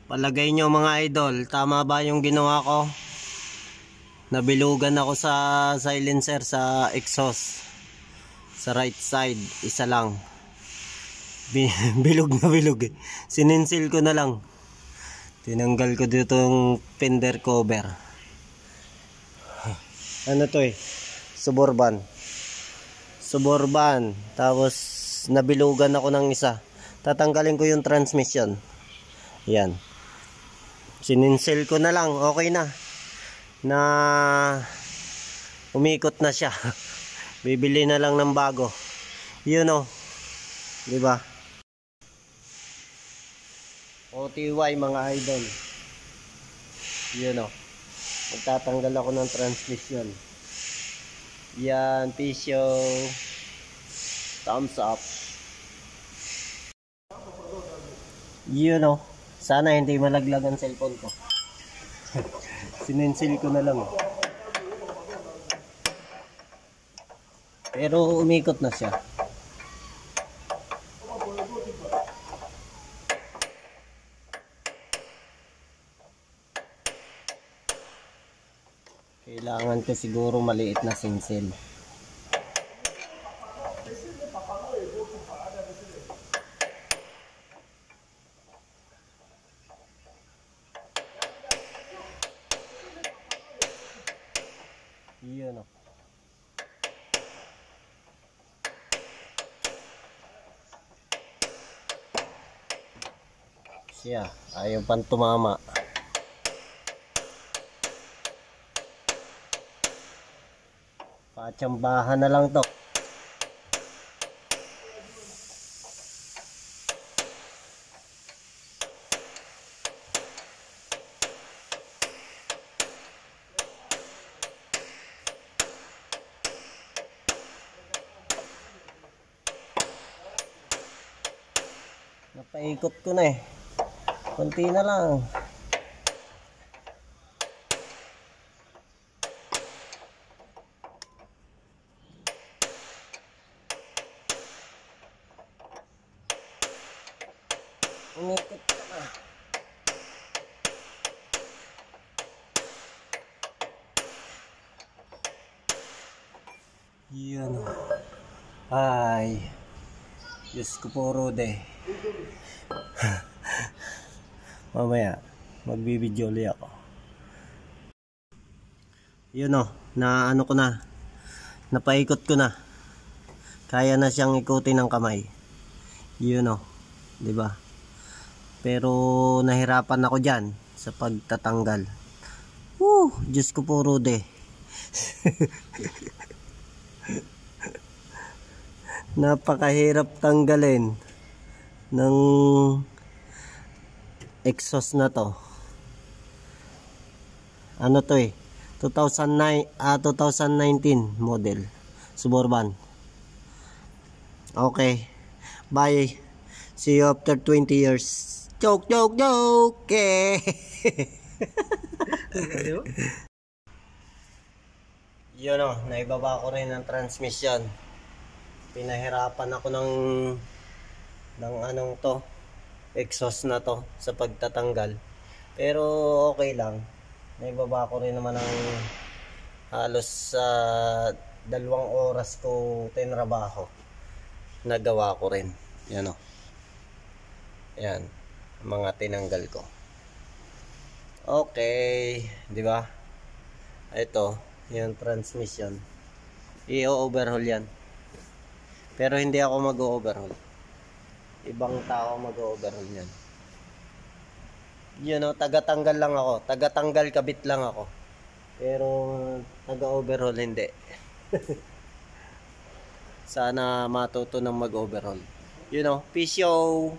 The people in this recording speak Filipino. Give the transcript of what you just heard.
Palagay nyo mga idol, tama ba yung ginawa ko? Nabilugan ako sa silencer sa exhaust. Sa right side, isa lang. Bilog na bilog eh. Sininsil ko na lang. Tinanggal ko dito yung fender cover. Ano to eh? Suburban. Tapos nabilugan ako ng isa. Tatanggalin ko yung transmission. Yan. Sininsil ko na lang. Okay na. Na umikot na siya. Bibili na lang ng bago. Yun o. Diba? OTY mga idol. Yun o. Magtatanggal ako ng transmission. Yan. Pisyo. Thumbs up. Yun o. Sana hindi malaglag ang cellphone ko. Sininsil ko na lang. Pero umikot na siya. Kailangan ko siguro maliit na sinsil. Yun o. Siya, ayaw pang tumama. Patsambahan na lang to. Napaikot ko na eh. Kunti na lang. Umikot ka na. Yan o. Ay. Diyos ko po, Rode. Mamaya magbibideo ulit ako. Yun o, na ano ko na, napaikot ko na, kaya na siyang ikutin ng kamay. Yun o, diba? Pero nahirapan ako dyan sa pagtatanggal. Diyos ko po, Rude. Napakahirap tanggalin ng exhaust na to. Ano to eh, 2019 model Suburban. Okay, bye, see you after 20 years. Joke eh. Yun o, naibaba ko rin ang transmission. Pinahirapan ako ng anong to, exhaust na to sa pagtatanggal. Pero okay lang. Naibaba ko rin naman ng halos 2 oras ko tinrabaho. Nagawa ko rin. Yan o. Yan. Mga tinanggal ko. Okay. Di ba? Ito. Yung transmission. I-overhaul yan. Pero hindi ako mag-overhaul. Ibang tao mag-overhaul yan. Yun o, taga-tanggal lang ako. Taga-tanggal kabit lang ako. Pero taga-overhaul hindi. Sana matuto ng mag-overhaul. Yun o, peace yo!